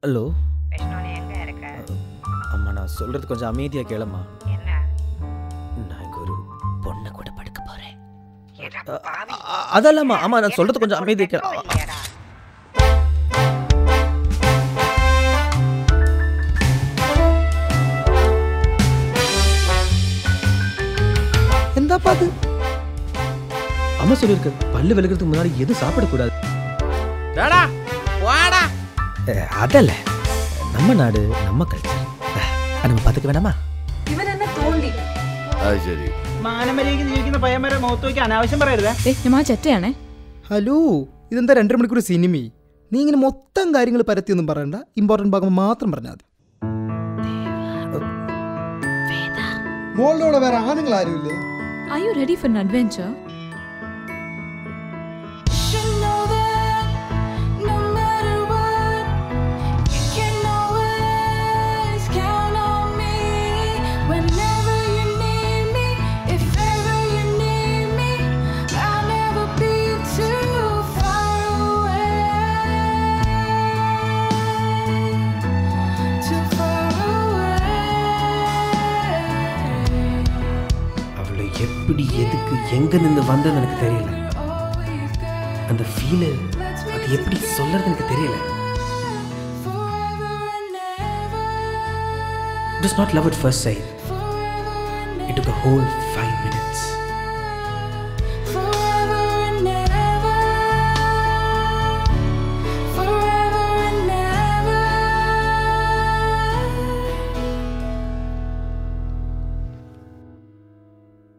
Hello Vishnu, நீ எங்க இருக்க? அம்மா நான் சொல்றது கொஞ்சம் அமைதியாக கேளம்மா. என்ன? நான் இங்கே ஒரு பொண்ணை கூட படுக்க போகிறேன். எடா பாவி. அதெல்லாம்மா அம்மா நான் சொல்றது கொஞ்சம் அமைதியாக கேள. இல்லையாடா? எந்த பாது அம்மா சொல்லியிருக்கு பல்லு விளக்குறதுக்கு முன்னாடி எதுவும் சாப்பிடக்கூடாது. அதல்ல நம்ம நாடு நம்ம கல்ச்சர் நம்ம பார்த்துக்க வேணாமா? ഇവൻ എന്നെ തോണ്ടി. അത് ശരി. മാനമര്യാദയ്ക്ക് ജീവിക്കുന്ന പയ്യന്മാരെ മുഖത്ത് നോക്കി അനാവശ്യം പറയരുതേ. ഞാൻ ചെറ്റയാണേ. ഹലോ, ഇതെന്താ 2 മണിക്കൂർ സിനിമ? നീ ഇങ്ങനെ മൊത്തം കാര്യങ്ങൾ പരത്തിയൊന്നും പറയണ്ട, ഇമ്പോർട്ടൻറ്റ് ഭാഗം മാത്രം പറഞ്ഞാൽ മതി. മോളിലൂടെ വേറെ ആണുങ്ങൾ ആരുമില്ലേ? Are you ready for an adventure? எப்படி எதுக்கு எங்க நின்று வந்தது எனக்கு தெரியல. அந்த ஃபீல் அது எப்படி சொல்றது எனக்கு தெரியல. It was not love at first sight. It took a whole 5